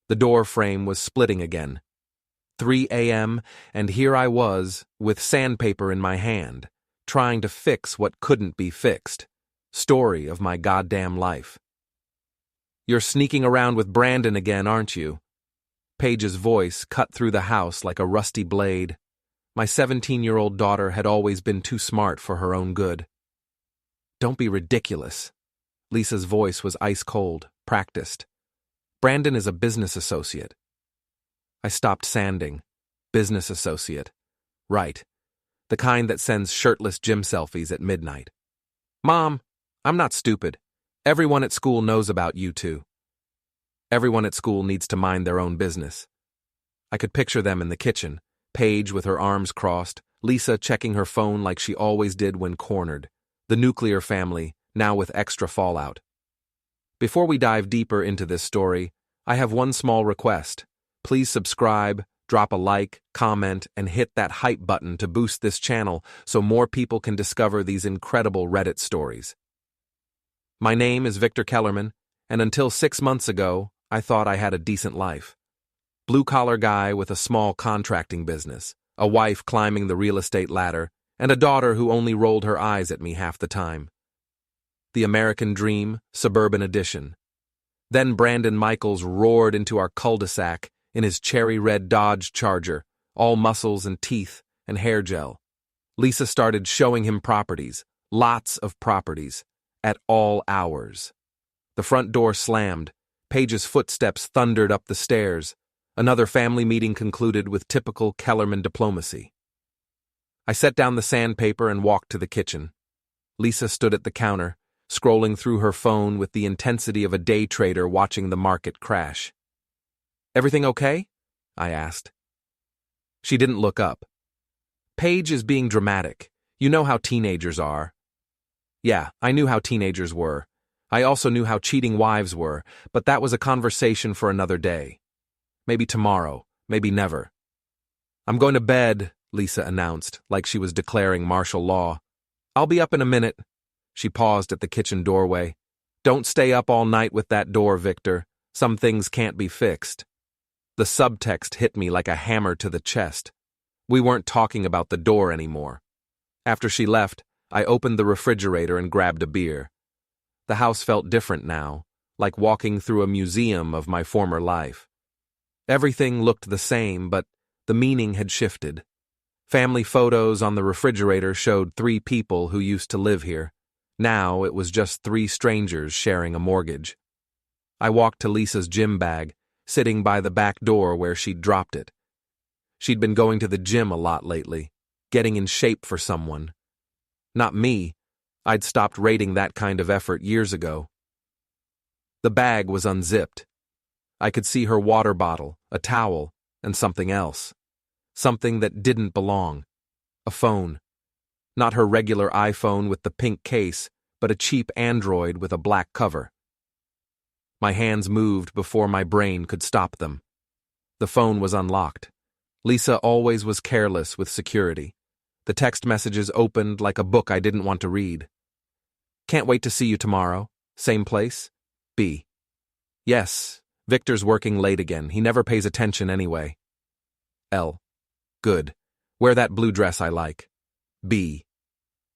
The door frame was splitting again. 3 a.m., and here I was, with sandpaper in my hand, trying to fix what couldn't be fixed. Story of my goddamn life. "You're sneaking around with Brandon again, aren't you?" Paige's voice cut through the house like a rusty blade. My 17-year-old daughter had always been too smart for her own good. "Don't be ridiculous." Lisa's voice was ice cold, practiced. "Brandon is a business associate." I stopped sanding. Business associate. Right. The kind that sends shirtless gym selfies at midnight. "Mom, I'm not stupid. Everyone at school knows about you two." Everyone at school needs to mind their own business. I could picture them in the kitchen, Paige with her arms crossed, Lisa checking her phone like she always did when cornered, the nuclear family, now with extra fallout. Before we dive deeper into this story, I have one small request. Please subscribe, drop a like, comment, and hit that hype button to boost this channel so more people can discover these incredible Reddit stories. My name is Victor Kellerman, and until 6 months ago, I thought I had a decent life. Blue-collar guy with a small contracting business, a wife climbing the real estate ladder, and a daughter who only rolled her eyes at me half the time. The American dream, suburban edition. Then Brandon Michaels roared into our cul-de-sac in his cherry-red Dodge Charger, all muscles and teeth and hair gel. Lisa started showing him properties, lots of properties, at all hours. The front door slammed. Paige's footsteps thundered up the stairs. Another family meeting concluded with typical Kellerman diplomacy. I set down the sandpaper and walked to the kitchen. Lisa stood at the counter, scrolling through her phone with the intensity of a day trader watching the market crash. "Everything okay?" I asked. She didn't look up. "Paige is being dramatic. You know how teenagers are." Yeah, I knew how teenagers were. I also knew how cheating wives were, but that was a conversation for another day. Maybe tomorrow, maybe never. "I'm going to bed," Lisa announced, like she was declaring martial law. "I'll be up in a minute." She paused at the kitchen doorway. "Don't stay up all night with that door, Victor. Some things can't be fixed." The subtext hit me like a hammer to the chest. We weren't talking about the door anymore. After she left, I opened the refrigerator and grabbed a beer. The house felt different now, like walking through a museum of my former life. Everything looked the same, but the meaning had shifted. Family photos on the refrigerator showed 3 people who used to live here. Now it was just 3 strangers sharing a mortgage. I walked to Lisa's gym bag, sitting by the back door where she'd dropped it. She'd been going to the gym a lot lately, getting in shape for someone. Not me. I'd stopped rating that kind of effort years ago. The bag was unzipped. I could see her water bottle, a towel, and something else. Something that didn't belong. A phone. Not her regular iPhone with the pink case, but a cheap Android with a black cover. My hands moved before my brain could stop them. The phone was unlocked. Lisa always was careless with security. The text messages opened like a book I didn't want to read. "Can't wait to see you tomorrow. Same place? B." "Yes, Victor's working late again. He never pays attention anyway." L. "Good. Wear that blue dress I like." B.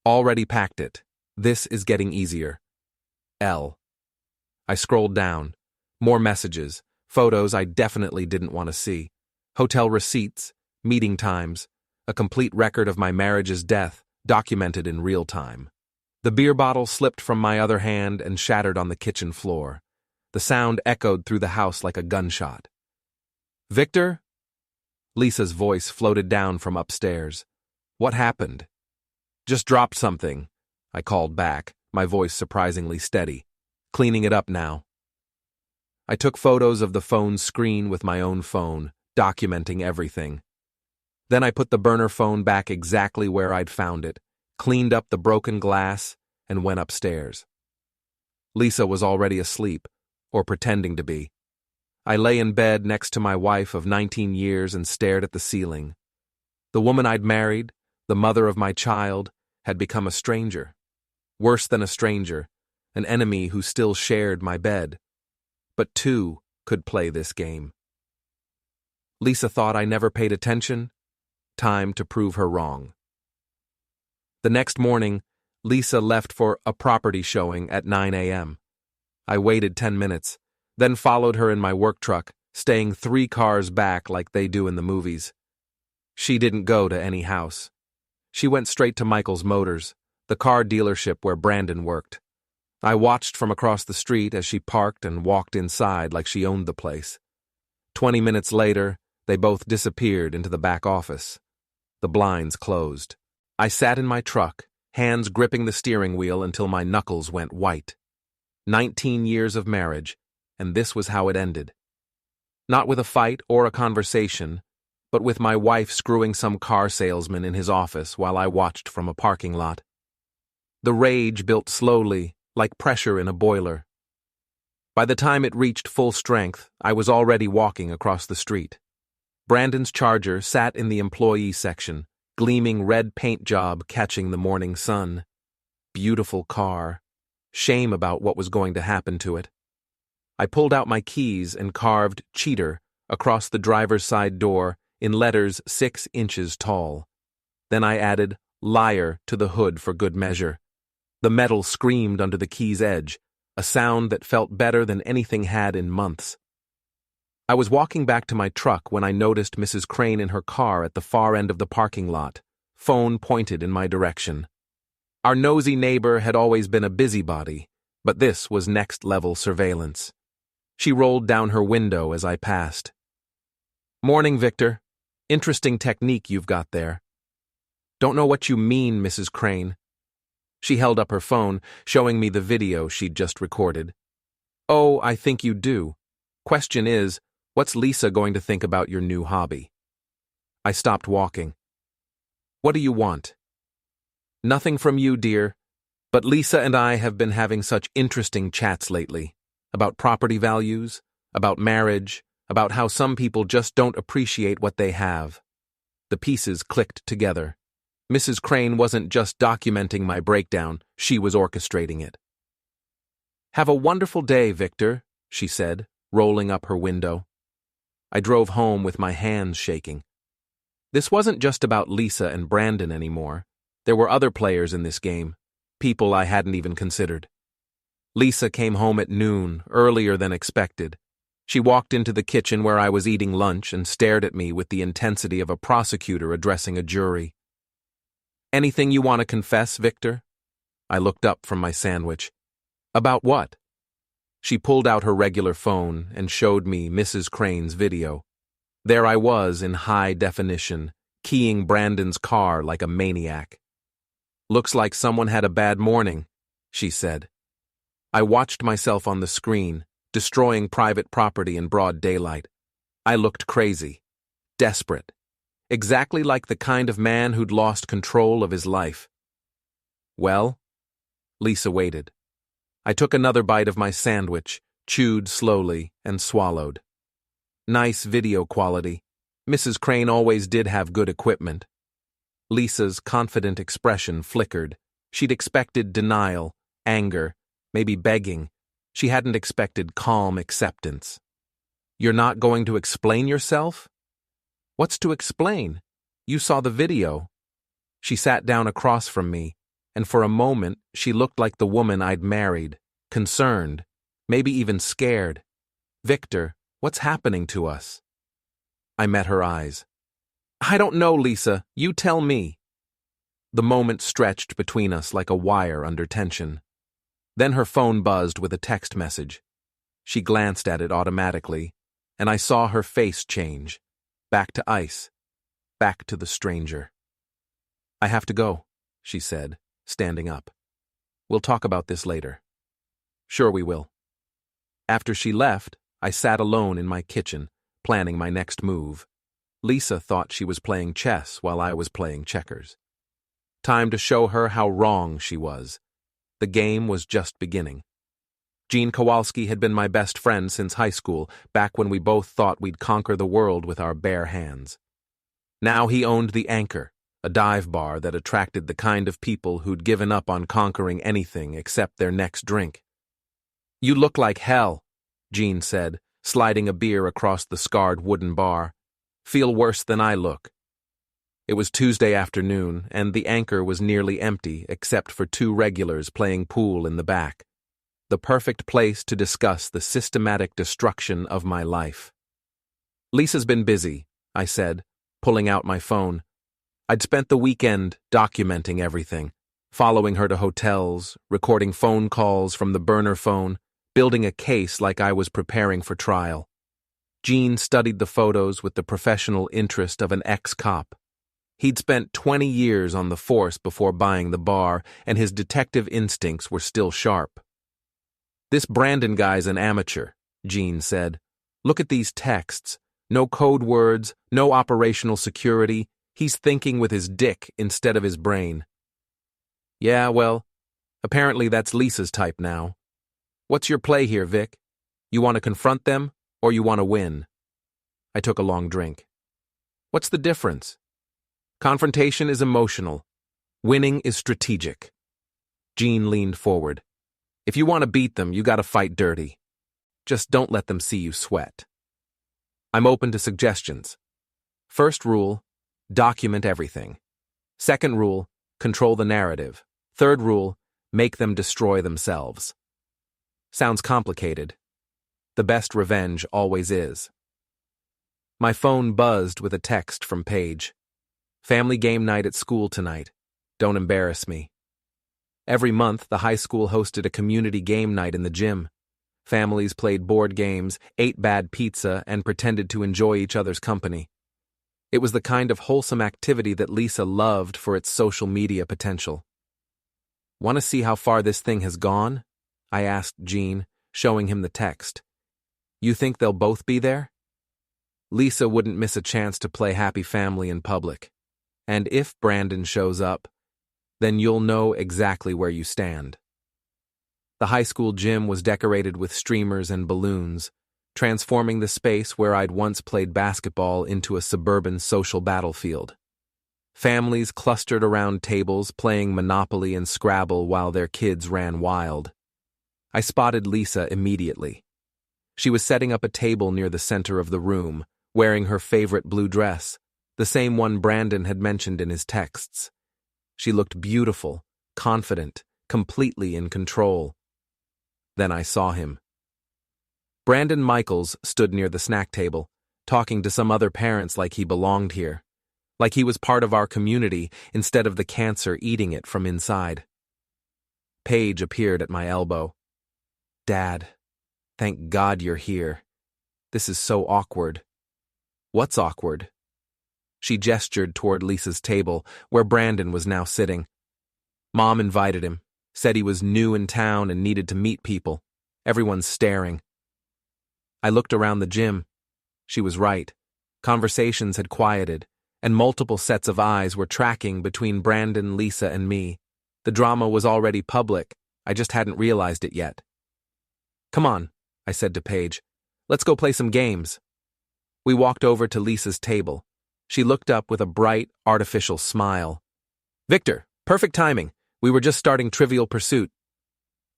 "Already packed it. This is getting easier." L. I scrolled down. More messages, photos I definitely didn't want to see. Hotel receipts, meeting times, a complete record of my marriage's death, documented in real time. The beer bottle slipped from my other hand and shattered on the kitchen floor. The sound echoed through the house like a gunshot. "Victor?" Lisa's voice floated down from upstairs. "What happened?" "Just dropped something," I called back, my voice surprisingly steady. "Cleaning it up now." I took photos of the phone's screen with my own phone, documenting everything. Then I put the burner phone back exactly where I'd found it, cleaned up the broken glass, and went upstairs. Lisa was already asleep, or pretending to be. I lay in bed next to my wife of 19 years and stared at the ceiling. The woman I'd married, the mother of my child, had become a stranger. Worse than a stranger, an enemy who still shared my bed. But 2 could play this game. Lisa thought I never paid attention. Time to prove her wrong. The next morning, Lisa left for a property showing at 9 a.m. I waited 10 minutes, then followed her in my work truck, staying 3 cars back like they do in the movies. She didn't go to any house. She went straight to Michael's Motors, the car dealership where Brandon worked. I watched from across the street as she parked and walked inside like she owned the place. 20 minutes later, they both disappeared into the back office. The blinds closed. I sat in my truck, hands gripping the steering wheel until my knuckles went white. 19 years of marriage, and this was how it ended. Not with a fight or a conversation, but with my wife screwing some car salesman in his office while I watched from a parking lot. The rage built slowly, like pressure in a boiler. By the time it reached full strength, I was already walking across the street. Brandon's Charger sat in the employee section, gleaming red paint job catching the morning sun. Beautiful car. Shame about what was going to happen to it. I pulled out my keys and carved "Cheater" across the driver's side door in letters 6 inches tall. Then I added "Liar" to the hood for good measure. The metal screamed under the key's edge, a sound that felt better than anything had in months. I was walking back to my truck when I noticed Mrs. Crane in her car at the far end of the parking lot, phone pointed in my direction. Our nosy neighbor had always been a busybody, but this was next-level surveillance. She rolled down her window as I passed. "Morning, Victor. Interesting technique you've got there." "Don't know what you mean, Mrs. Crane." She held up her phone, showing me the video she'd just recorded. "Oh, I think you do. Question is, what's Lisa going to think about your new hobby?" I stopped walking. "What do you want?" "Nothing from you, dear, but Lisa and I have been having such interesting chats lately. About property values, about marriage, about how some people just don't appreciate what they have." The pieces clicked together. Mrs. Crane wasn't just documenting my breakdown, she was orchestrating it. "Have a wonderful day, Victor," she said, rolling up her window. I drove home with my hands shaking. This wasn't just about Lisa and Brandon anymore. There were other players in this game, people I hadn't even considered. Lisa came home at noon, earlier than expected. She walked into the kitchen where I was eating lunch and stared at me with the intensity of a prosecutor addressing a jury. "Anything you want to confess, Victor?" I looked up from my sandwich. "About what?" She pulled out her regular phone and showed me Mrs. Crane's video. There I was in high definition, keying Brandon's car like a maniac. "Looks like someone had a bad morning," she said. I watched myself on the screen, destroying private property in broad daylight. I looked crazy, desperate. Exactly like the kind of man who'd lost control of his life. "Well?" Lisa waited. I took another bite of my sandwich, chewed slowly, and swallowed. Nice video quality. Mrs. Crane always did have good equipment. Lisa's confident expression flickered. She'd expected denial, anger, maybe begging. She hadn't expected calm acceptance. "You're not going to explain yourself?" "What's to explain? You saw the video." She sat down across from me, and for a moment she looked like the woman I'd married, concerned, maybe even scared. "Victor, what's happening to us?" I met her eyes. "I don't know, Lisa. You tell me." The moment stretched between us like a wire under tension. Then her phone buzzed with a text message. She glanced at it automatically, and I saw her face change. Back to ice. Back to the stranger. "I have to go," she said, standing up. "We'll talk about this later." "Sure we will." After she left, I sat alone in my kitchen, planning my next move. Lisa thought she was playing chess while I was playing checkers. Time to show her how wrong she was. The game was just beginning. Gene Kowalski had been my best friend since high school, back when we both thought we'd conquer the world with our bare hands. Now he owned the Anchor, a dive bar that attracted the kind of people who'd given up on conquering anything except their next drink. "You look like hell," Gene said, sliding a beer across the scarred wooden bar. Feel worse than I look. It was Tuesday afternoon, and the anchor was nearly empty except for two regulars playing pool in the back. The perfect place to discuss the systematic destruction of my life. Lisa's been busy, I said, pulling out my phone. I'd spent the weekend documenting everything, following her to hotels, recording phone calls from the burner phone, building a case like I was preparing for trial. Gene studied the photos with the professional interest of an ex-cop. He'd spent 20 years on the force before buying the bar, and his detective instincts were still sharp. This Brandon guy's an amateur, Gene said. Look at these texts. No code words, no operational security. He's thinking with his dick instead of his brain. Yeah, well, apparently that's Lisa's type now. What's your play here, Vic? You want to confront them, or you want to win? I took a long drink. What's the difference? Confrontation is emotional. Winning is strategic. Gene leaned forward. If you want to beat them, you gotta fight dirty. Just don't let them see you sweat. I'm open to suggestions. First rule, document everything. Second rule, control the narrative. Third rule, make them destroy themselves. Sounds complicated. The best revenge always is. My phone buzzed with a text from Paige. Family game night at school tonight. Don't embarrass me. Every month, the high school hosted a community game night in the gym. Families played board games, ate bad pizza, and pretended to enjoy each other's company. It was the kind of wholesome activity that Lisa loved for its social media potential. Want to see how far this thing has gone? I asked Gene, showing him the text. You think they'll both be there? Lisa wouldn't miss a chance to play happy family in public. And if Brandon shows up, then you'll know exactly where you stand. The high school gym was decorated with streamers and balloons, transforming the space where I'd once played basketball into a suburban social battlefield. Families clustered around tables playing Monopoly and Scrabble while their kids ran wild. I spotted Lisa immediately. She was setting up a table near the center of the room, wearing her favorite blue dress, the same one Brandon had mentioned in his texts. She looked beautiful, confident, completely in control. Then I saw him. Brandon Michaels stood near the snack table, talking to some other parents like he belonged here, like he was part of our community instead of the cancer eating it from inside. Paige appeared at my elbow. Dad, thank God you're here. This is so awkward. What's awkward? She gestured toward Lisa's table, where Brandon was now sitting. Mom invited him, said he was new in town and needed to meet people. Everyone's staring. I looked around the gym. She was right. Conversations had quieted, and multiple sets of eyes were tracking between Brandon, Lisa, and me. The drama was already public. I just hadn't realized it yet. Come on, I said to Paige. Let's go play some games. We walked over to Lisa's table. She looked up with a bright, artificial smile. Victor, perfect timing. We were just starting Trivial Pursuit.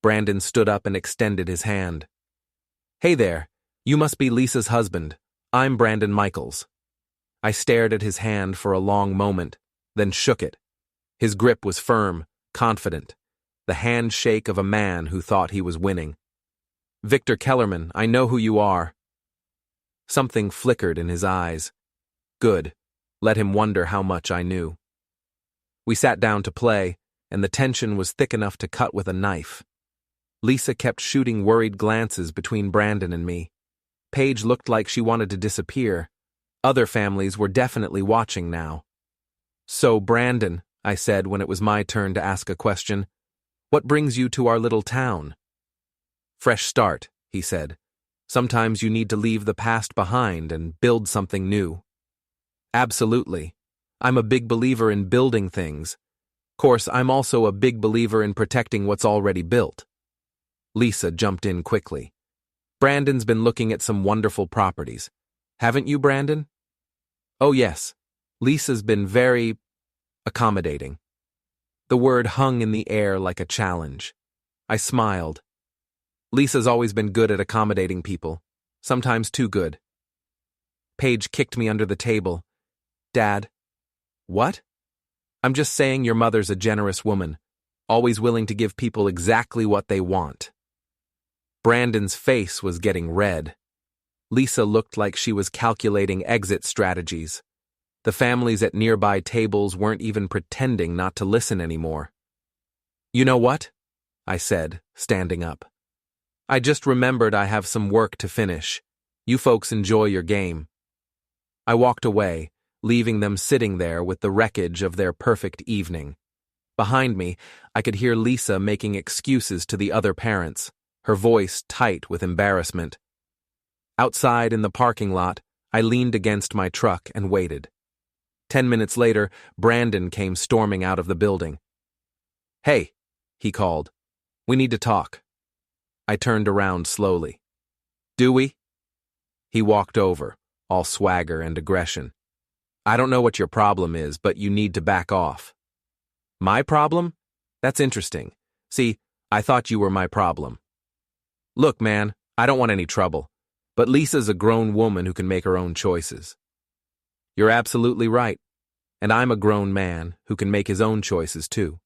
Brandon stood up and extended his hand. Hey there, you must be Lisa's husband. I'm Brandon Michaels. I stared at his hand for a long moment, then shook it. His grip was firm, confident, the handshake of a man who thought he was winning. Victor Kellerman, I know who you are. Something flickered in his eyes. Good. Let him wonder how much I knew. We sat down to play, and the tension was thick enough to cut with a knife. Lisa kept shooting worried glances between Brandon and me. Paige looked like she wanted to disappear. Other families were definitely watching now. So, Brandon, I said when it was my turn to ask a question, what brings you to our little town? Fresh start, he said. Sometimes you need to leave the past behind and build something new. Absolutely. I'm a big believer in building things. Course, I'm also a big believer in protecting what's already built. Lisa jumped in quickly. Brandon's been looking at some wonderful properties. Haven't you, Brandon? Oh, yes. Lisa's been very accommodating. The word hung in the air like a challenge. I smiled. Lisa's always been good at accommodating people, sometimes too good. Paige kicked me under the table. Dad. What? I'm just saying your mother's a generous woman, always willing to give people exactly what they want. Brandon's face was getting red. Lisa looked like she was calculating exit strategies. The families at nearby tables weren't even pretending not to listen anymore. You know what? I said, standing up. I just remembered I have some work to finish. You folks enjoy your game. I walked away, leaving them sitting there with the wreckage of their perfect evening. Behind me, I could hear Lisa making excuses to the other parents, her voice tight with embarrassment. Outside in the parking lot, I leaned against my truck and waited. 10 minutes later, Brandon came storming out of the building. Hey, he called. We need to talk. I turned around slowly. Do we? He walked over, all swagger and aggression. I don't know what your problem is, but you need to back off. My problem? That's interesting. See, I thought you were my problem. Look, man, I don't want any trouble, but Lisa's a grown woman who can make her own choices. You're absolutely right, and I'm a grown man who can make his own choices too.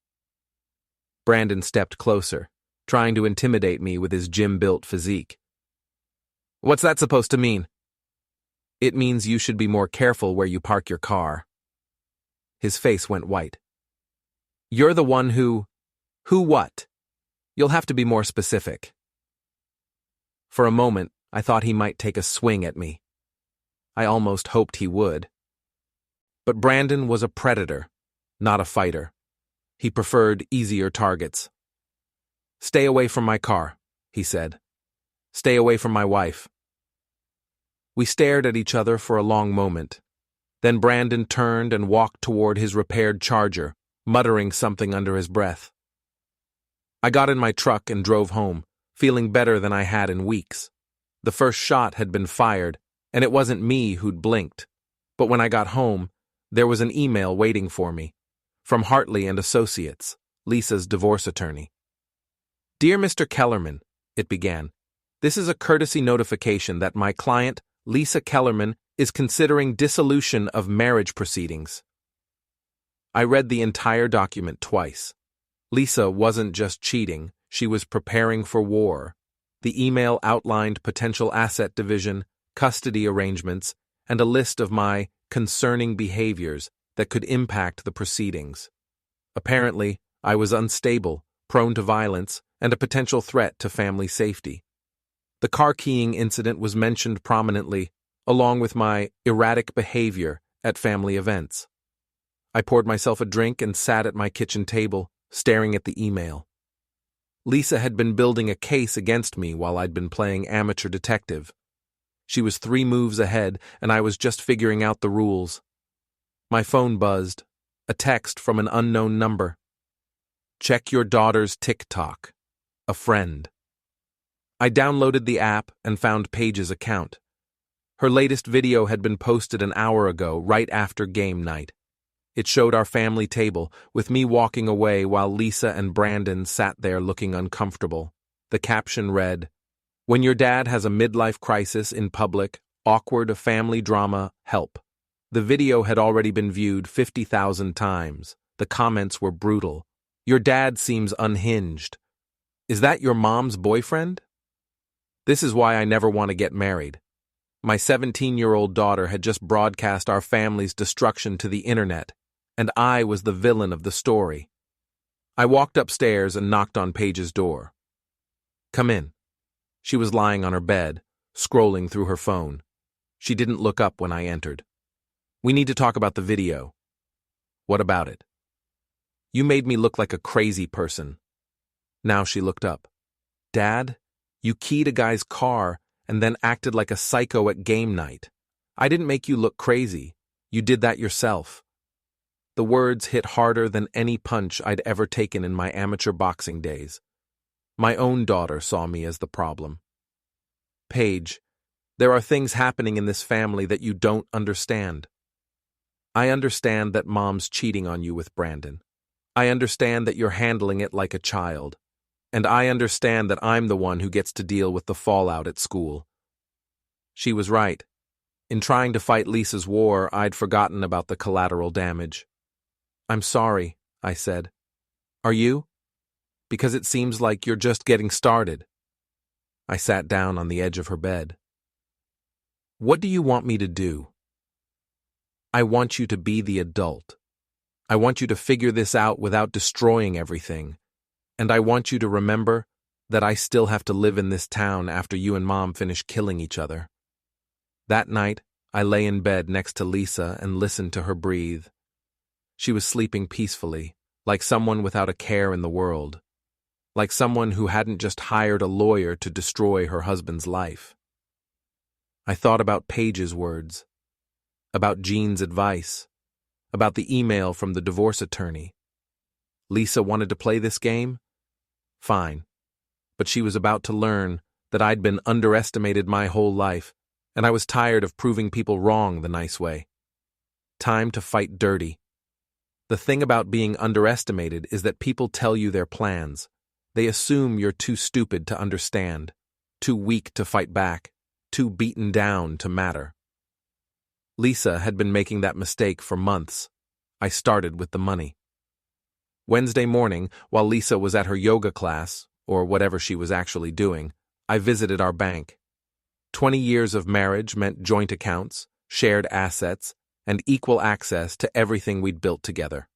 Brandon stepped closer, trying to intimidate me with his gym-built physique. What's that supposed to mean? It means you should be more careful where you park your car. His face went white. You're the one who what? You'll have to be more specific. For a moment, I thought he might take a swing at me. I almost hoped he would. But Brandon was a predator, not a fighter. He preferred easier targets. Stay away from my car, he said. Stay away from my wife. We stared at each other for a long moment. Then Brandon turned and walked toward his repaired Charger, muttering something under his breath. I got in my truck and drove home, feeling better than I had in weeks. The first shot had been fired, and it wasn't me who'd blinked. But when I got home, there was an email waiting for me, from Hartley and Associates, Lisa's divorce attorney. Dear Mr. Kellerman, it began, this is a courtesy notification that my client, Lisa Kellerman, is considering dissolution of marriage proceedings. I read the entire document twice. Lisa wasn't just cheating, she was preparing for war. The email outlined potential asset division, custody arrangements, and a list of my concerning behaviors that could impact the proceedings. Apparently, I was unstable, prone to violence, and a potential threat to family safety. The car keying incident was mentioned prominently, along with my erratic behavior at family events. I poured myself a drink and sat at my kitchen table, staring at the email. Lisa had been building a case against me while I'd been playing amateur detective. She was 3 moves ahead, and I was just figuring out the rules. My phone buzzed, a text from an unknown number. Check your daughter's TikTok. A friend. I downloaded the app and found Paige's account. Her latest video had been posted an hour ago, right after game night. It showed our family table, with me walking away while Lisa and Brandon sat there looking uncomfortable. The caption read, When your dad has a midlife crisis in public, awkward family drama, help. The video had already been viewed 50,000 times. The comments were brutal. Your dad seems unhinged. Is that your mom's boyfriend? This is why I never want to get married. My 17-year-old daughter had just broadcast our family's destruction to the internet, and I was the villain of the story. I walked upstairs and knocked on Paige's door. Come in. She was lying on her bed, scrolling through her phone. She didn't look up when I entered. We need to talk about the video. What about it? You made me look like a crazy person. Now she looked up. Dad, you keyed a guy's car and then acted like a psycho at game night. I didn't make you look crazy. You did that yourself. The words hit harder than any punch I'd ever taken in my amateur boxing days. My own daughter saw me as the problem. Paige, there are things happening in this family that you don't understand. I understand that Mom's cheating on you with Brandon. I understand that you're handling it like a child. And I understand that I'm the one who gets to deal with the fallout at school. She was right. In trying to fight Lisa's war, I'd forgotten about the collateral damage. "I'm sorry," I said. "Are you? Because it seems like you're just getting started." I sat down on the edge of her bed. "What do you want me to do?" "I want you to be the adult. I want you to figure this out without destroying everything. And I want you to remember that I still have to live in this town after you and Mom finish killing each other." That night, I lay in bed next to Lisa and listened to her breathe. She was sleeping peacefully, like someone without a care in the world. Like someone who hadn't just hired a lawyer to destroy her husband's life. I thought about Paige's words, about Jean's advice, about the email from the divorce attorney. Lisa wanted to play this game? Fine. But she was about to learn that I'd been underestimated my whole life, and I was tired of proving people wrong the nice way. Time to fight dirty. The thing about being underestimated is that people tell you their plans. They assume you're too stupid to understand, too weak to fight back, too beaten down to matter. Lisa had been making that mistake for months. I started with the money. Wednesday morning, while Lisa was at her yoga class, or whatever she was actually doing, I visited our bank. 20 years of marriage meant joint accounts, shared assets, and equal access to everything we'd built together.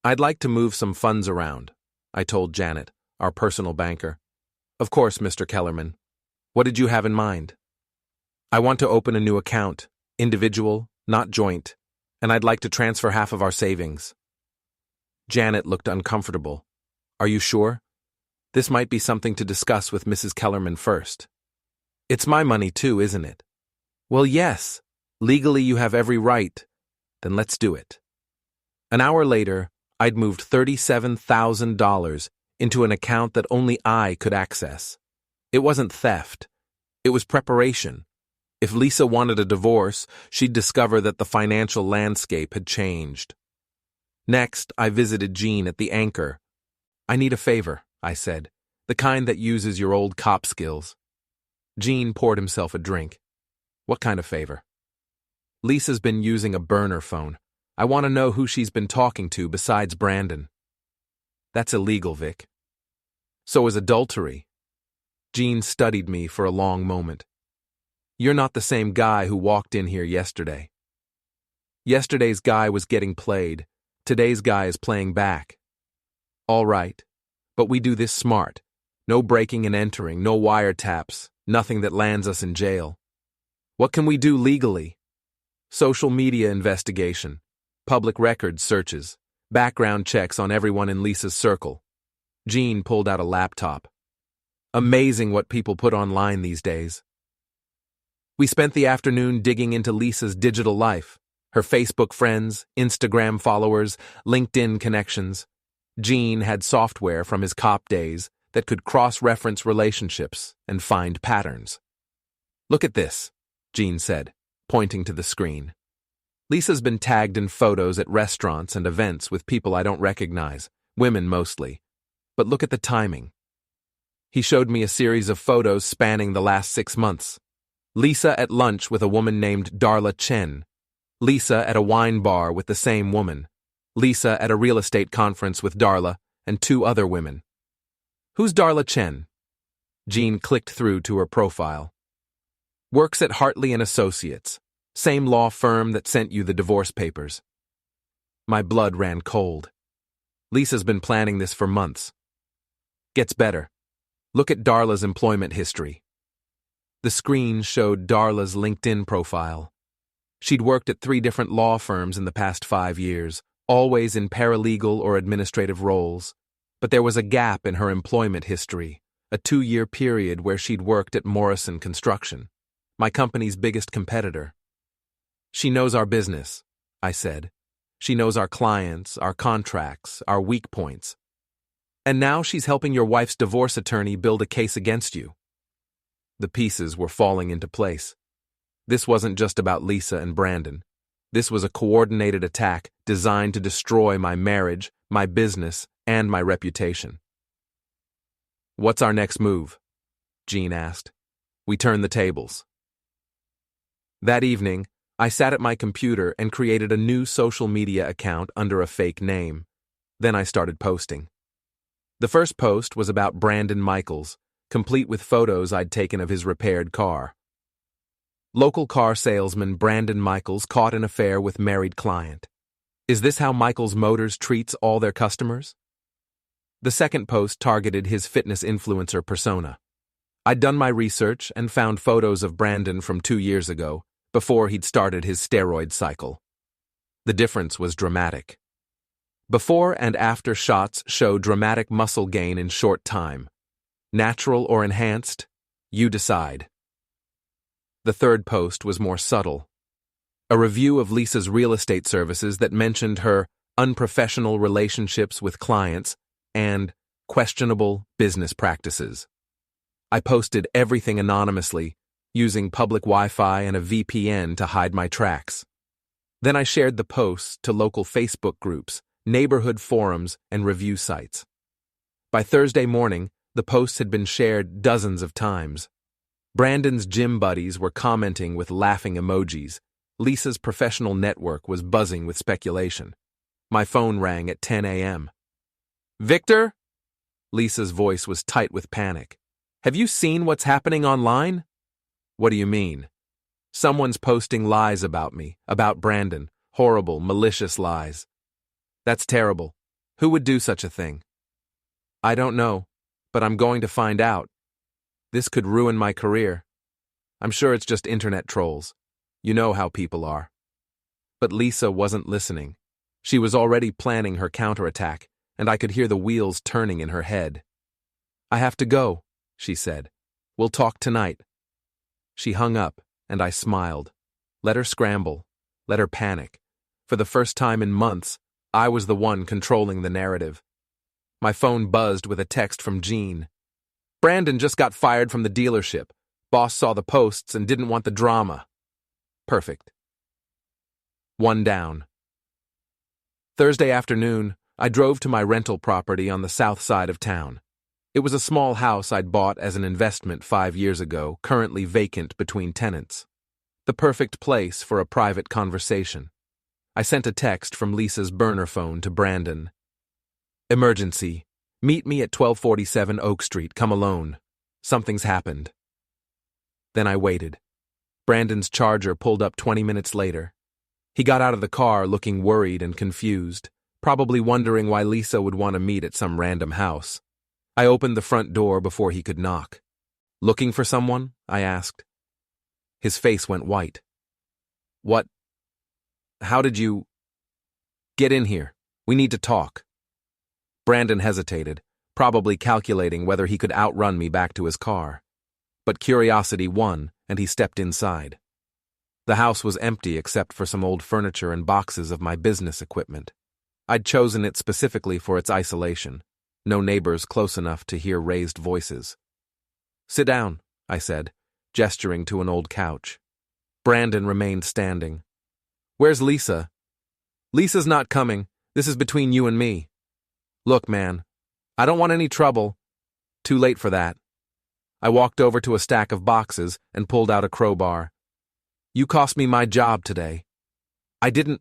"I'd like to move some funds around," I told Janet, our personal banker. "Of course, Mr. Kellerman. What did you have in mind?" "I want to open a new account, individual, not joint, and I'd like to transfer half of our savings." Janet looked uncomfortable. "Are you sure? This might be something to discuss with Mrs. Kellerman first." "It's my money too, isn't it?" "Well, yes. Legally you have every right. Then let's do it." An hour later, I'd moved $37,000 into an account that only I could access. It wasn't theft. It was preparation. If Lisa wanted a divorce, she'd discover that the financial landscape had changed. Next, I visited Jean at the Anchor. "I need a favor," I said, "the kind that uses your old cop skills." Jean poured himself a drink. "What kind of favor?" "Lisa's been using a burner phone. I want to know who she's been talking to besides Brandon." "That's illegal, Vic." "So is adultery." Jean studied me for a long moment. "You're not the same guy who walked in here yesterday. Yesterday's guy was getting played. Today's guy is playing back." "All right, but we do this smart. No breaking and entering, no wiretaps, nothing that lands us in jail." "What can we do legally?" "Social media investigation, public records searches, background checks on everyone in Lisa's circle." Jean pulled out a laptop. Amazing what people put online these days. We spent the afternoon digging into Lisa's digital life, her Facebook friends, Instagram followers, LinkedIn connections. Jean had software from his cop days that could cross-reference relationships and find patterns. "Look at this," Jean said, pointing to the screen. "Lisa's been tagged in photos at restaurants and events with people I don't recognize, women mostly. But look at the timing." He showed me a series of photos spanning the last 6 months. Lisa at lunch with a woman named Darla Chen. Lisa at a wine bar with the same woman. Lisa at a real estate conference with Darla and 2 other women. "Who's Darla Chen?" Jean clicked through to her profile. "Works at Hartley & Associates, same law firm that sent you the divorce papers." My blood ran cold. Lisa's been planning this for months. Gets better. Look at Darla's employment history. The screen showed Darla's LinkedIn profile. She'd worked at 3 different law firms in the past 5 years, always in paralegal or administrative roles. But there was a gap in her employment history, a 2-year period where she'd worked at Morrison Construction, my company's biggest competitor. "She knows our business," I said. "She knows our clients, our contracts, our weak points. And now she's helping your wife's divorce attorney build a case against you." The pieces were falling into place. This wasn't just about Lisa and Brandon. This was a coordinated attack designed to destroy my marriage, my business, and my reputation. "What's our next move?" Jean asked. We turned the tables. That evening, I sat at my computer and created a new social media account under a fake name. Then I started posting. The first post was about Brandon Michaels, complete with photos I'd taken of his repaired car. Local car salesman Brandon Michaels caught an affair with married client. Is this how Michaels Motors treats all their customers? The second post targeted his fitness influencer persona. I'd done my research and found photos of Brandon from 2 years ago, before he'd started his steroid cycle. The difference was dramatic. Before and after shots show dramatic muscle gain in short time. Natural or enhanced? You decide. The third post was more subtle. A review of Lisa's real estate services that mentioned her unprofessional relationships with clients and questionable business practices. I posted everything anonymously, using public Wi-Fi and a VPN to hide my tracks. Then I shared the posts to local Facebook groups, neighborhood forums, and review sites. By Thursday morning, the posts had been shared dozens of times. Brandon's gym buddies were commenting with laughing emojis. Lisa's professional network was buzzing with speculation. My phone rang at 10 a.m. "Victor?" Lisa's voice was tight with panic. "Have you seen what's happening online?" "What do you mean?" "Someone's posting lies about me, about Brandon. Horrible, malicious lies." "That's terrible. Who would do such a thing?" "I don't know, but I'm going to find out. This could ruin my career. I'm sure it's just internet trolls. You know how people are." But Lisa wasn't listening. She was already planning her counterattack, and I could hear the wheels turning in her head. "I have to go," she said. "We'll talk tonight." She hung up, and I smiled. Let her scramble. Let her panic. For the first time in months, I was the one controlling the narrative. My phone buzzed with a text from Jean. "Brandon just got fired from the dealership. Boss saw the posts and didn't want the drama." Perfect. One down. Thursday afternoon, I drove to my rental property on the south side of town. It was a small house I'd bought as an investment 5 years ago, currently vacant between tenants. The perfect place for a private conversation. I sent a text from Lisa's burner phone to Brandon. "Emergency. Meet me at 1247 Oak Street. Come alone. Something's happened." Then I waited. Brandon's Charger pulled up 20 minutes later. He got out of the car looking worried and confused, probably wondering why Lisa would want to meet at some random house. I opened the front door before he could knock. "Looking for someone?" I asked. His face went white. "What? How did you—" "Get in here. We need to talk." Brandon hesitated, probably calculating whether he could outrun me back to his car. But curiosity won, and he stepped inside. The house was empty except for some old furniture and boxes of my business equipment. I'd chosen it specifically for its isolation. No neighbors close enough to hear raised voices. "Sit down," I said, gesturing to an old couch. Brandon remained standing. "Where's Lisa?" "Lisa's not coming. This is between you and me." "Look, man, I don't want any trouble." "Too late for that." I walked over to a stack of boxes and pulled out a crowbar. "You cost me my job today." "I didn't—"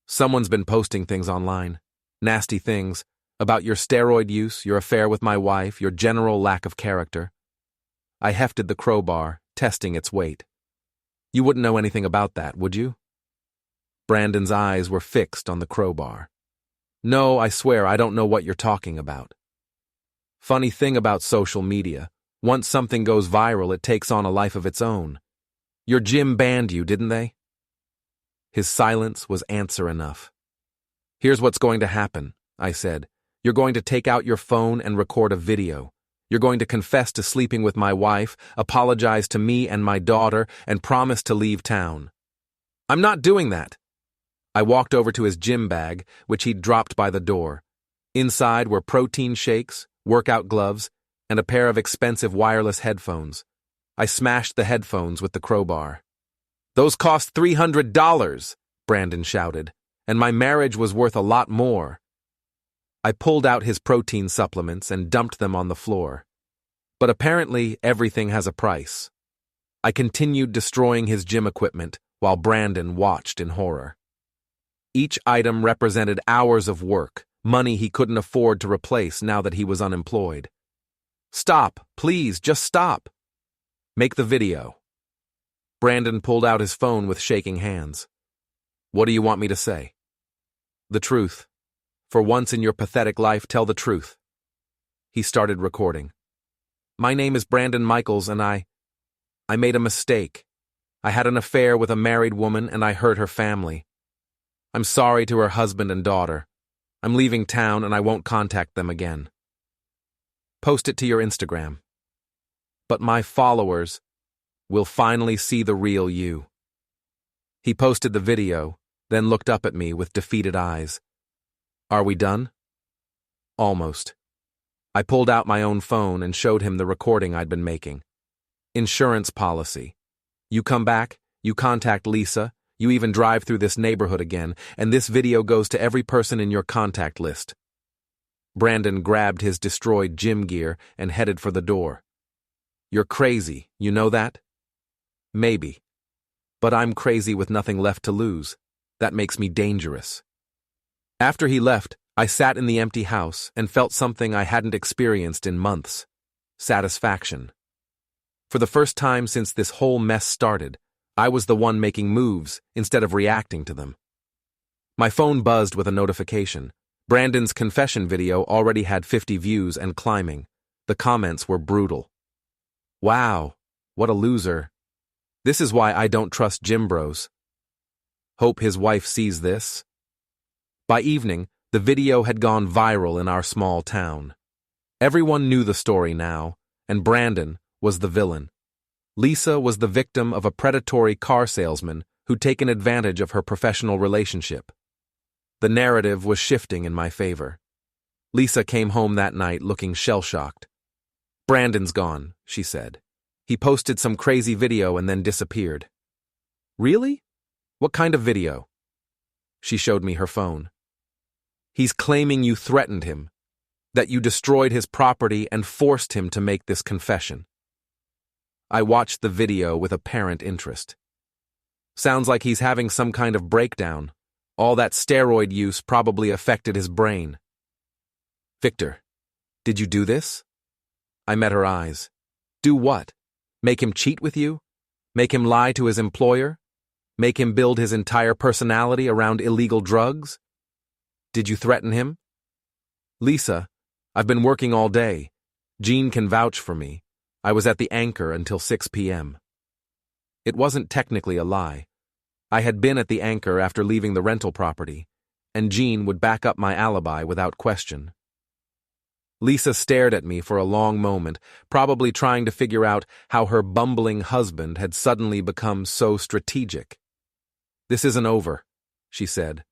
"Someone's been posting things online. Nasty things. About your steroid use, your affair with my wife, your general lack of character." I hefted the crowbar, testing its weight. "You wouldn't know anything about that, would you?" Brandon's eyes were fixed on the crowbar. "No, I swear I don't know what you're talking about." Funny thing about social media. Once something goes viral, it takes on a life of its own. Your gym banned you, didn't they? His silence was answer enough. "Here's what's going to happen," I said. "You're going to take out your phone and record a video. You're going to confess to sleeping with my wife, apologize to me and my daughter, and promise to leave town." "I'm not doing that." I walked over to his gym bag, which he'd dropped by the door. Inside were protein shakes, workout gloves, and a pair of expensive wireless headphones. I smashed the headphones with the crowbar. "Those cost $300, Brandon shouted, "and my marriage was worth a lot more." I pulled out his protein supplements and dumped them on the floor. "But apparently everything has a price." I continued destroying his gym equipment while Brandon watched in horror. Each item represented hours of work, money he couldn't afford to replace now that he was unemployed. Stop, please, just stop. Make the video. Brandon pulled out his phone with shaking hands. What do you want me to say? The truth. For once in your pathetic life, tell the truth. He started recording. My name is Brandon Michaels and I made a mistake. I had an affair with a married woman and I hurt her family. I'm sorry to her husband and daughter. I'm leaving town and I won't contact them again. Post it to your Instagram. But my followers will finally see the real you. He posted the video, then looked up at me with defeated eyes. Are we done? Almost. I pulled out my own phone and showed him the recording I'd been making. Insurance policy. You come back, you contact Lisa, you even drive through this neighborhood again, and this video goes to every person in your contact list. Brandon grabbed his destroyed gym gear and headed for the door. You're crazy, you know that? Maybe. But I'm crazy with nothing left to lose. That makes me dangerous. After he left, I sat in the empty house and felt something I hadn't experienced in months. Satisfaction. For the first time since this whole mess started, I was the one making moves instead of reacting to them. My phone buzzed with a notification. Brandon's confession video already had 50 views and climbing. The comments were brutal. Wow, what a loser. This is why I don't trust gym bros. Hope his wife sees this. By evening, the video had gone viral in our small town. Everyone knew the story now, and Brandon was the villain. Lisa was the victim of a predatory car salesman who'd taken advantage of her professional relationship. The narrative was shifting in my favor. Lisa came home that night looking shell-shocked. Brandon's gone, she said. He posted some crazy video and then disappeared. Really? What kind of video? She showed me her phone. He's claiming you threatened him, that you destroyed his property and forced him to make this confession. I watched the video with apparent interest. Sounds like he's having some kind of breakdown. All that steroid use probably affected his brain. Victor, did you do this? I met her eyes. Do what? Make him cheat with you? Make him lie to his employer? Make him build his entire personality around illegal drugs? Did you threaten him? Lisa, I've been working all day. Jean can vouch for me. I was at the Anchor until 6 p.m. It wasn't technically a lie. I had been at the Anchor after leaving the rental property, and Jean would back up my alibi without question. Lisa stared at me for a long moment, probably trying to figure out how her bumbling husband had suddenly become so strategic. This isn't over, she said.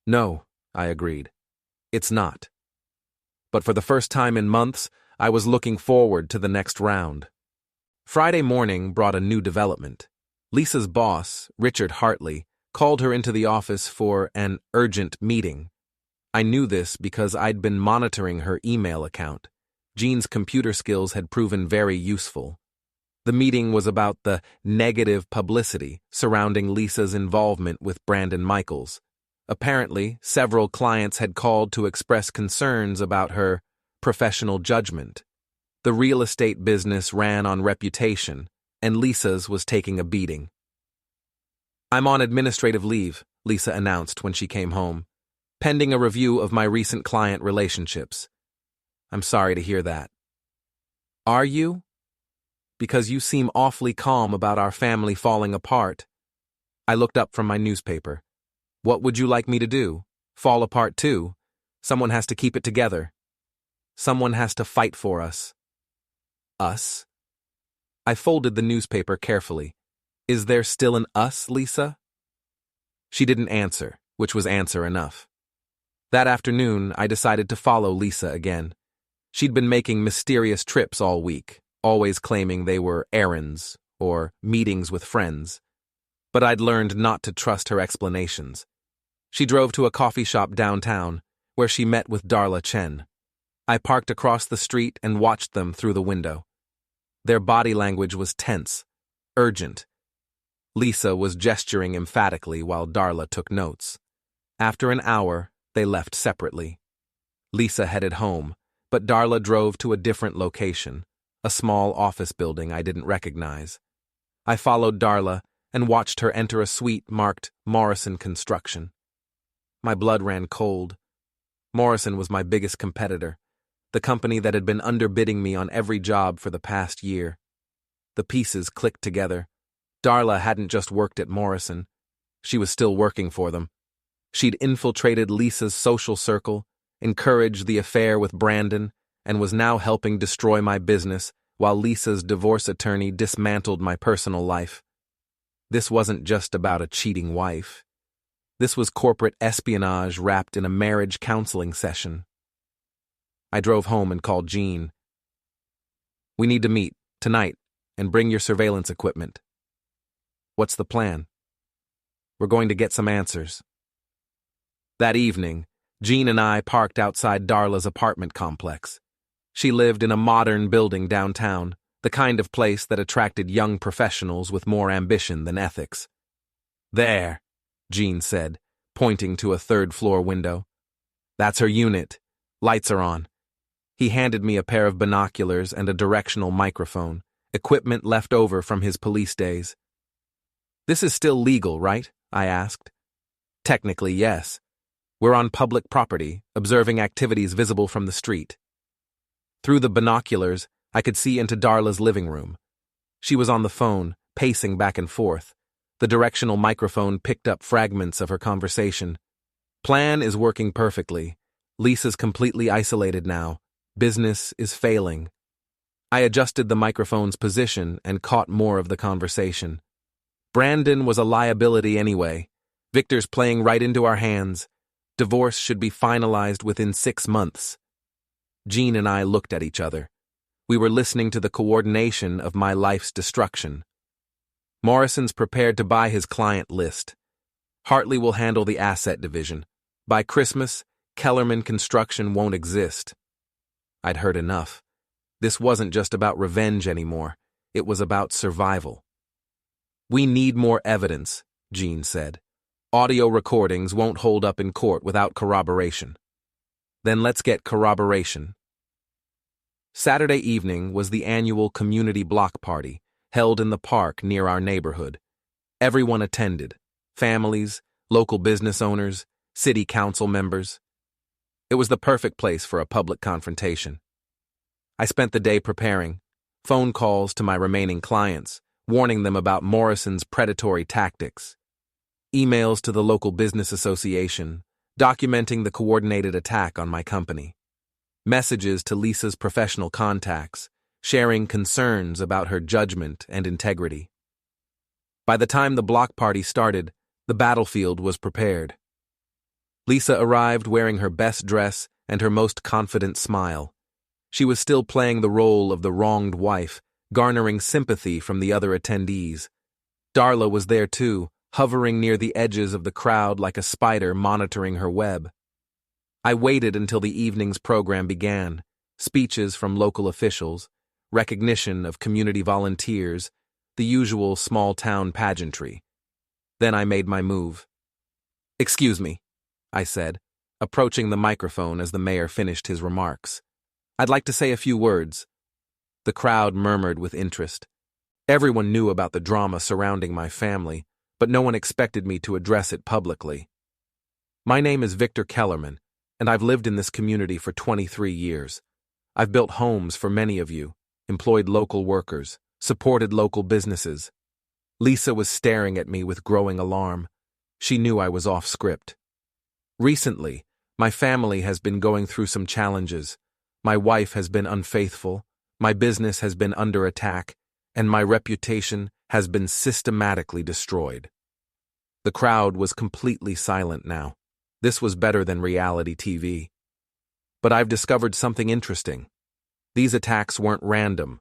No, I agreed. It's not. But for the first time in months, I was looking forward to the next round. Friday morning brought a new development. Lisa's boss, Richard Hartley, called her into the office for an urgent meeting. I knew this because I'd been monitoring her email account. Jean's computer skills had proven very useful. The meeting was about the negative publicity surrounding Lisa's involvement with Brandon Michaels. Apparently, several clients had called to express concerns about her professional judgment. The real estate business ran on reputation, and Lisa's was taking a beating. I'm on administrative leave, Lisa announced when she came home, pending a review of my recent client relationships. I'm sorry to hear that. Are you? Because you seem awfully calm about our family falling apart. I looked up from my newspaper. What would you like me to do? Fall apart too? Someone has to keep it together. Someone has to fight for us. Us? I folded the newspaper carefully. Is there still an us, Lisa? She didn't answer, which was answer enough. That afternoon, I decided to follow Lisa again. She'd been making mysterious trips all week, always claiming they were errands or meetings with friends. But I'd learned not to trust her explanations. She drove to a coffee shop downtown, where she met with Darla Chen. I parked across the street and watched them through the window. Their body language was tense. Urgent. Lisa was gesturing emphatically while Darla took notes. After an hour, they left separately. Lisa headed home, but Darla drove to a different location, a small office building I didn't recognize. I followed Darla and watched her enter a suite marked Morrison Construction. My blood ran cold. Morrison was my biggest competitor, the company that had been underbidding me on every job for the past year. The pieces clicked together. Darla hadn't just worked at Morrison. She was still working for them. She'd infiltrated Lisa's social circle, encouraged the affair with Brandon, and was now helping destroy my business while Lisa's divorce attorney dismantled my personal life. This wasn't just about a cheating wife. This was corporate espionage wrapped in a marriage counseling session. I drove home and called Jean. "We need to meet, tonight, and bring your surveillance equipment." "What's the plan?" "We're going to get some answers." That evening, Jean and I parked outside Darla's apartment complex. She lived in a modern building downtown, the kind of place that attracted young professionals with more ambition than ethics. "There," Jean said, pointing to a third-floor window. "That's her unit. Lights are on." He handed me a pair of binoculars and a directional microphone, equipment left over from his police days. "This is still legal, right?" I asked. "Technically, yes. We're on public property, observing activities visible from the street." Through the binoculars, I could see into Darla's living room. She was on the phone, pacing back and forth. The directional microphone picked up fragments of her conversation. "Plan is working perfectly. Lisa's completely isolated now. Business is failing." I adjusted the microphone's position and caught more of the conversation. "Brandon was a liability anyway. Victor's playing right into our hands. Divorce should be finalized within 6 months." Jean and I looked at each other. We were listening to the coordination of my life's destruction. "Morrison's prepared to buy his client list. Hartley will handle the asset division. By Christmas, Kellerman Construction won't exist." I'd heard enough. This wasn't just about revenge anymore. It was about survival. "We need more evidence," Jean said. "Audio recordings won't hold up in court without corroboration." "Then let's get corroboration." Saturday evening was the annual community block party, held in the park near our neighborhood. Everyone attended: families, local business owners, city council members. It was the perfect place for a public confrontation. I spent the day preparing, phone calls to my remaining clients, warning them about Morrison's predatory tactics, emails to the local business association, documenting the coordinated attack on my company, messages to Lisa's professional contacts, sharing concerns about her judgment and integrity. By the time the block party started, the battlefield was prepared. Lisa arrived wearing her best dress and her most confident smile. She was still playing the role of the wronged wife, garnering sympathy from the other attendees. Darla was there too, hovering near the edges of the crowd like a spider monitoring her web. I waited until the evening's program began: speeches from local officials, recognition of community volunteers, the usual small-town pageantry. Then I made my move. "Excuse me," I said, approaching the microphone as the mayor finished his remarks. "I'd like to say a few words." The crowd murmured with interest. Everyone knew about the drama surrounding my family, but no one expected me to address it publicly. "My name is Victor Kellerman, and I've lived in this community for 23 years. I've built homes for many of you, employed local workers, supported local businesses." Lisa was staring at me with growing alarm. She knew I was off script. "Recently, my family has been going through some challenges. My wife has been unfaithful, my business has been under attack, and my reputation has been systematically destroyed." The crowd was completely silent now. This was better than reality TV. "But I've discovered something interesting. These attacks weren't random.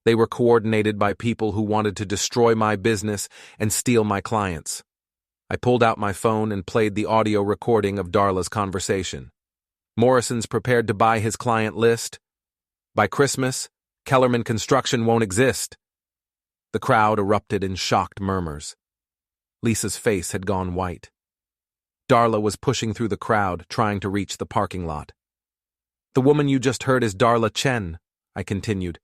They were coordinated by people who wanted to destroy my business and steal my clients." I pulled out my phone and played the audio recording of Darla's conversation. "Morrison's prepared to buy his client list. By Christmas, Kellerman Construction won't exist." The crowd erupted in shocked murmurs. Lisa's face had gone white. Darla was pushing through the crowd, trying to reach the parking lot. "The woman you just heard is Darla Chen," I continued.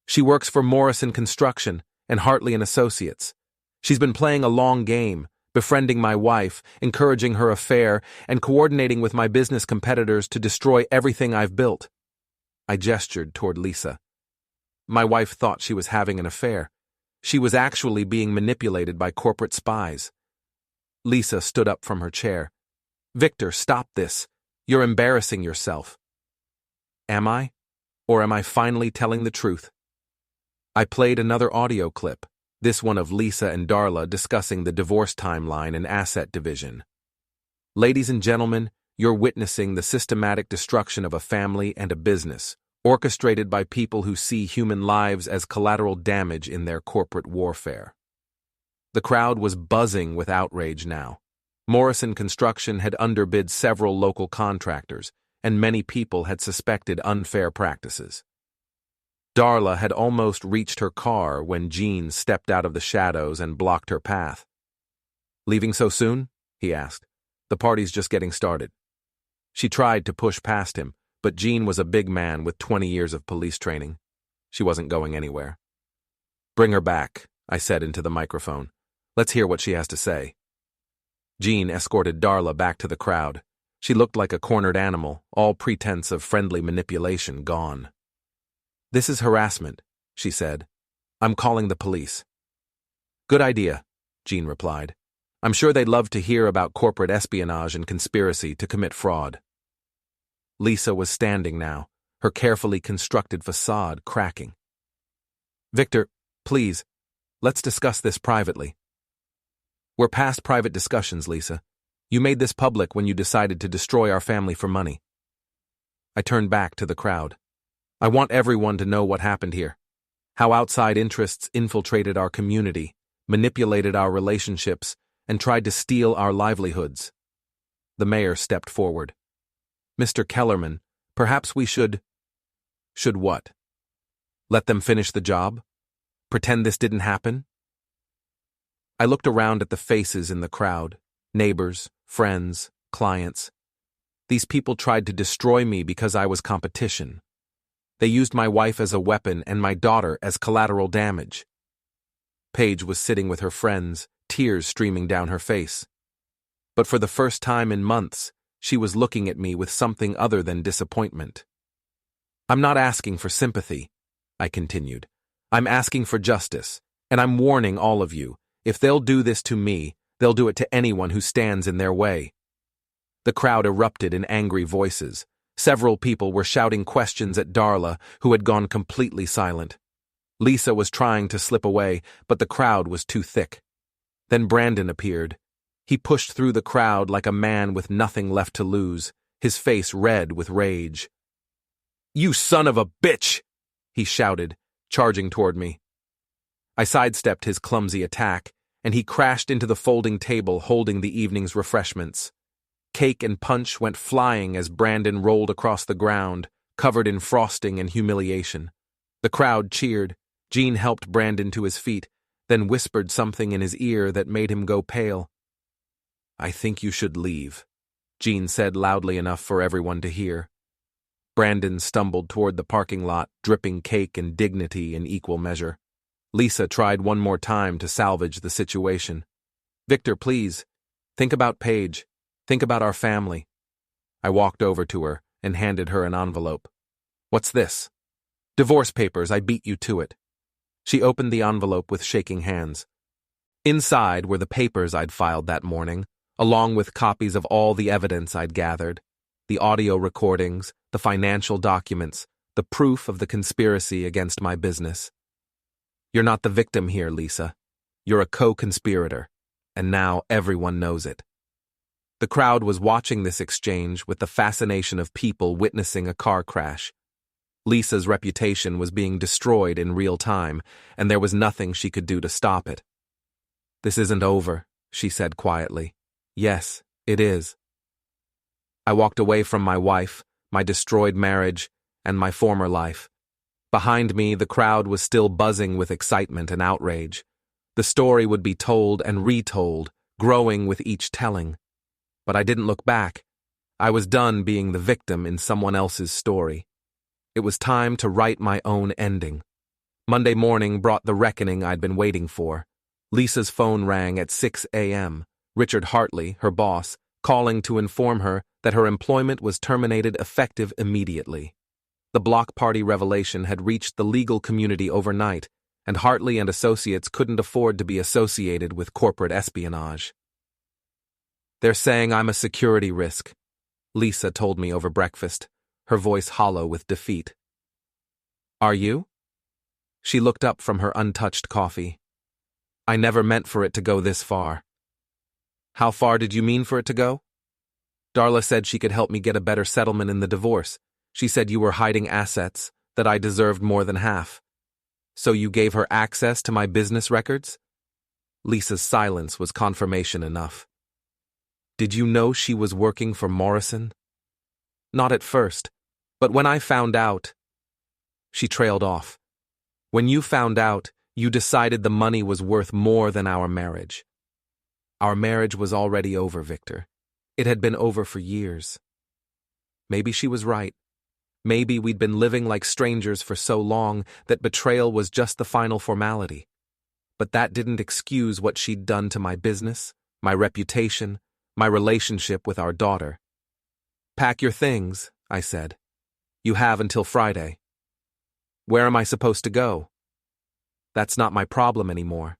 "She works for Morrison Construction and Hartley and Associates. She's been playing a long game, befriending my wife, encouraging her affair, and coordinating with my business competitors to destroy everything I've built." I gestured toward Lisa. My wife thought she was having an affair. She was actually being manipulated by corporate spies. Lisa stood up from her chair. "Victor, stop this. You're embarrassing yourself." Am I? Or am I finally telling the truth? I played another audio clip, this one of Lisa and Darla discussing the divorce timeline and asset division. "Ladies and gentlemen, you're witnessing the systematic destruction of a family and a business, orchestrated by people who see human lives as collateral damage in their corporate warfare." The crowd was buzzing with outrage now. Morrison Construction had underbid several local contractors, and many people had suspected unfair practices. Darla had almost reached her car when Jean stepped out of the shadows and blocked her path. "Leaving so soon?" he asked. "The party's just getting started." She tried to push past him, but Jean was a big man with 20 years of police training. She wasn't going anywhere. "Bring her back," I said into the microphone. "Let's hear what she has to say." Jean escorted Darla back to the crowd. She looked like a cornered animal, all pretense of friendly manipulation gone. "This is harassment," she said. "I'm calling the police." "Good idea," Jean replied. "I'm sure they'd love to hear about corporate espionage and conspiracy to commit fraud." Lisa was standing now, her carefully constructed facade cracking. "Victor, please, let's discuss this privately." "We're past private discussions, Lisa. You made this public when you decided to destroy our family for money." I turned back to the crowd. "I want everyone to know what happened here. How outside interests infiltrated our community, manipulated our relationships, and tried to steal our livelihoods." The mayor stepped forward. "Mr. Kellerman, perhaps we should..." "Should what? Let them finish the job? Pretend this didn't happen?" I looked around at the faces in the crowd, neighbors, friends, clients. These people tried to destroy me because I was competition. They used my wife as a weapon and my daughter as collateral damage. Paige was sitting with her friends, tears streaming down her face. But for the first time in months, she was looking at me with something other than disappointment. "I'm not asking for sympathy," I continued. "I'm asking for justice, and I'm warning all of you. If they'll do this to me, they'll do it to anyone who stands in their way." The crowd erupted in angry voices. Several people were shouting questions at Darla, who had gone completely silent. Lisa was trying to slip away, but the crowd was too thick. Then Brandon appeared. He pushed through the crowd like a man with nothing left to lose, his face red with rage. "You son of a bitch!" he shouted, charging toward me. I sidestepped his clumsy attack, and he crashed into the folding table holding the evening's refreshments. Cake and punch went flying as Brandon rolled across the ground, covered in frosting and humiliation. The crowd cheered. Jean helped Brandon to his feet, then whispered something in his ear that made him go pale. "I think you should leave," Jean said loudly enough for everyone to hear. Brandon stumbled toward the parking lot, dripping cake and dignity in equal measure. Lisa tried one more time to salvage the situation. "Victor, please. Think about Paige. Think about our family." I walked over to her and handed her an envelope. "What's this?" "Divorce papers, I beat you to it." She opened the envelope with shaking hands. Inside were the papers I'd filed that morning, along with copies of all the evidence I'd gathered, the audio recordings, the financial documents, the proof of the conspiracy against my business. "You're not the victim here, Lisa. You're a co-conspirator, and now everyone knows it." The crowd was watching this exchange with the fascination of people witnessing a car crash. Lisa's reputation was being destroyed in real time, and there was nothing she could do to stop it. "This isn't over," she said quietly. "Yes, it is." I walked away from my wife, my destroyed marriage, and my former life. Behind me, the crowd was still buzzing with excitement and outrage. The story would be told and retold, growing with each telling. But I didn't look back. I was done being the victim in someone else's story. It was time to write my own ending. Monday morning brought the reckoning I'd been waiting for. Lisa's phone rang at 6 a.m. Richard Hartley, her boss, calling to inform her that her employment was terminated effective immediately. The block party revelation had reached the legal community overnight, and Hartley and Associates couldn't afford to be associated with corporate espionage. "They're saying I'm a security risk," Lisa told me over breakfast, her voice hollow with defeat. "Are you?" She looked up from her untouched coffee. "I never meant for it to go this far." "How far did you mean for it to go?" "Darla said she could help me get a better settlement in the divorce. She said you were hiding assets, that I deserved more than half. So you gave her access to my business records?" Lisa's silence was confirmation enough. "Did you know she was working for Morrison?" "Not at first, but when I found out..." She trailed off. "When you found out, you decided the money was worth more than our marriage." Our marriage was already over, Victor. It had been over for years. Maybe she was right. Maybe we'd been living like strangers for so long that betrayal was just the final formality. But that didn't excuse what she'd done to my business, my reputation, my relationship with our daughter. "Pack your things," I said. "You have until Friday." "Where am I supposed to go?" "That's not my problem anymore."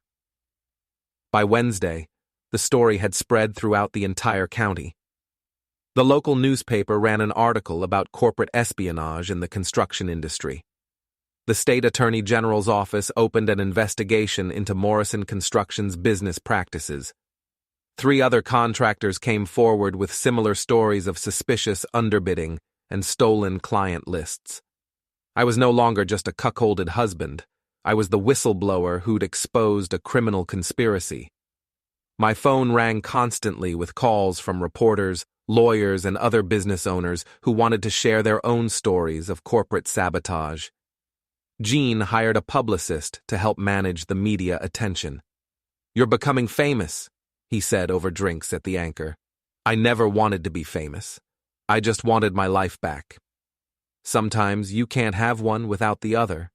By Wednesday, the story had spread throughout the entire county. The local newspaper ran an article about corporate espionage in the construction industry. The state attorney general's office opened an investigation into Morrison Construction's business practices. 3 other contractors came forward with similar stories of suspicious underbidding and stolen client lists. I was no longer just a cuckolded husband. I was the whistleblower who'd exposed a criminal conspiracy. My phone rang constantly with calls from reporters, lawyers, and other business owners who wanted to share their own stories of corporate sabotage. Gene hired a publicist to help manage the media attention. "You're becoming famous," he said over drinks at the Anchor. "I never wanted to be famous. I just wanted my life back. Sometimes you can't have one without the other."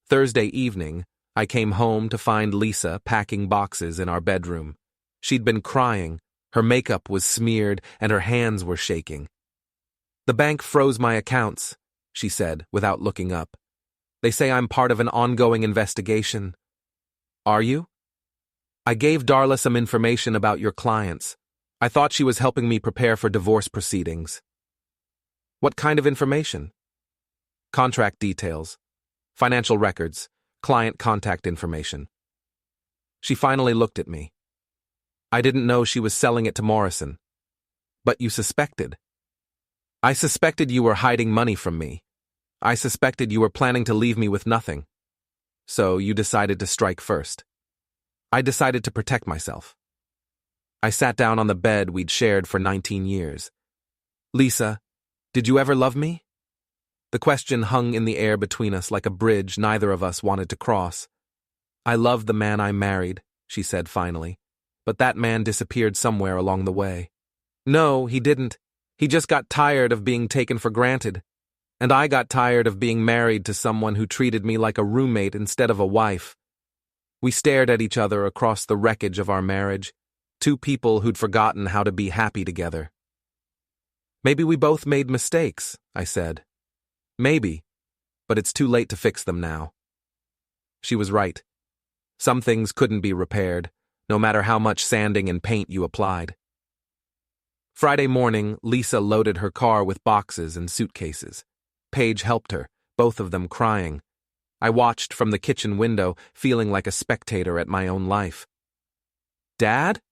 Thursday evening, I came home to find Lisa packing boxes in our bedroom. She'd been crying, her makeup was smeared, and her hands were shaking. "The bank froze my accounts," she said, without looking up. "They say I'm part of an ongoing investigation." "Are you?" "I gave Darla some information about your clients. I thought she was helping me prepare for divorce proceedings." "What kind of information?" "Contract details, financial records, client contact information." She finally looked at me. "I didn't know she was selling it to Morrison." "But you suspected." "I suspected you were hiding money from me. I suspected you were planning to leave me with nothing. So you decided to strike first." "I decided to protect myself." I sat down on the bed we'd shared for 19 years. "Lisa, did you ever love me?" The question hung in the air between us like a bridge neither of us wanted to cross. "I loved the man I married," she said finally, "but that man disappeared somewhere along the way." "No, he didn't. He just got tired of being taken for granted. And I got tired of being married to someone who treated me like a roommate instead of a wife." We stared at each other across the wreckage of our marriage, 2 people who'd forgotten how to be happy together. "Maybe we both made mistakes," I said. "Maybe, but it's too late to fix them now." She was right. Some things couldn't be repaired, no matter how much sanding and paint you applied. Friday morning, Lisa loaded her car with boxes and suitcases. Paige helped her, both of them crying. I watched from the kitchen window, feeling like a spectator at my own life. "Dad?"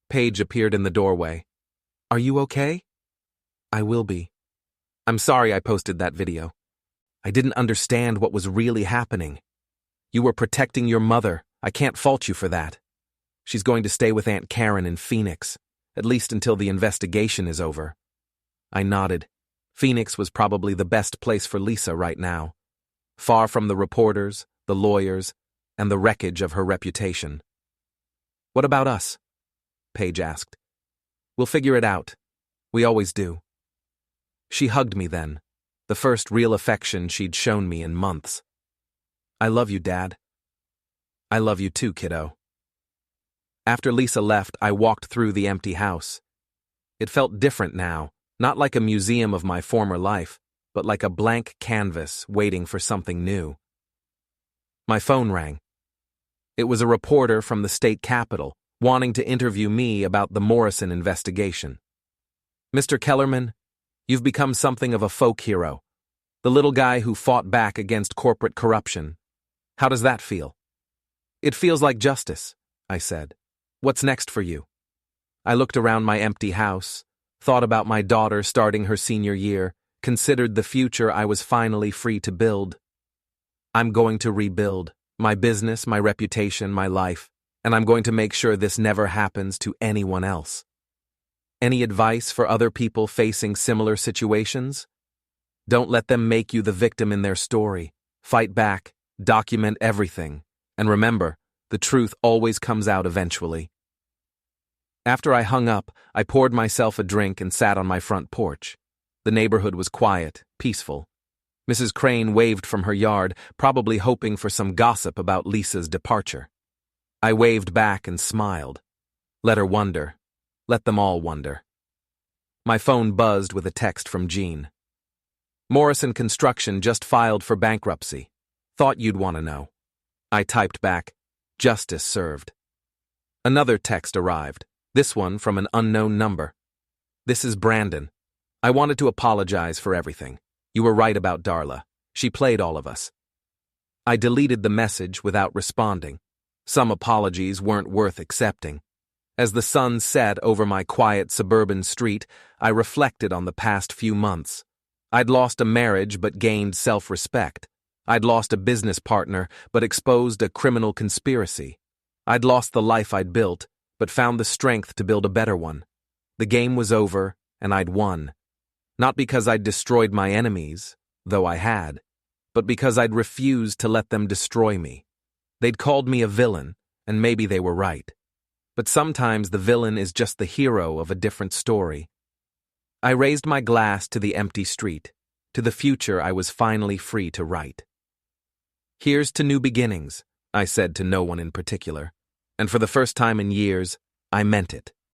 Paige appeared in the doorway. "Are you okay?" "I will be. I'm sorry I posted that video. I didn't understand what was really happening. You were protecting your mother. I can't fault you for that. She's going to stay with Aunt Karen in Phoenix, at least until the investigation is over." I nodded. Phoenix was probably the best place for Lisa right now, far from the reporters, the lawyers, and the wreckage of her reputation. "What about us?" Paige asked. "We'll figure it out. We always do." She hugged me then, the first real affection she'd shown me in months. "I love you, Dad." "I love you too, kiddo." After Lisa left, I walked through the empty house. It felt different now, not like a museum of my former life, but like a blank canvas waiting for something new. My phone rang. It was a reporter from the state capitol, wanting to interview me about the Morrison investigation. "Mr. Kellerman, you've become something of a folk hero, the little guy who fought back against corporate corruption. How does that feel?" "It feels like justice," I said. "What's next for you?" I looked around my empty house, thought about my daughter starting her senior year, considered the future I was finally free to build. I'm going to rebuild my business, my reputation, my life, and I'm going to make sure this never happens to anyone else. Any advice for other people facing similar situations? Don't let them make you the victim in their story. Fight back, document everything, and remember, the truth always comes out eventually. After I hung up, I poured myself a drink and sat on my front porch. The neighborhood was quiet, peaceful. Mrs. Crane waved from her yard, probably hoping for some gossip about Lisa's departure. I waved back and smiled. Let her wonder. Let them all wonder. My phone buzzed with a text from Jean. "Morrison Construction just filed for bankruptcy. Thought you'd want to know." I typed back, "Justice served." Another text arrived, this one from an unknown number. "This is Brandon. I wanted to apologize for everything. You were right about Darla. She played all of us." I deleted the message without responding. Some apologies weren't worth accepting. As the sun set over my quiet suburban street, I reflected on the past few months. I'd lost a marriage but gained self-respect. I'd lost a business partner but exposed a criminal conspiracy. I'd lost the life I'd built but found the strength to build a better one. The game was over, and I'd won. Not because I'd destroyed my enemies, though I had, but because I'd refused to let them destroy me. They'd called me a villain, and maybe they were right. But sometimes the villain is just the hero of a different story. I raised my glass to the empty street, to the future I was finally free to write. "Here's to new beginnings," I said to no one in particular. And for the first time in years, I meant it.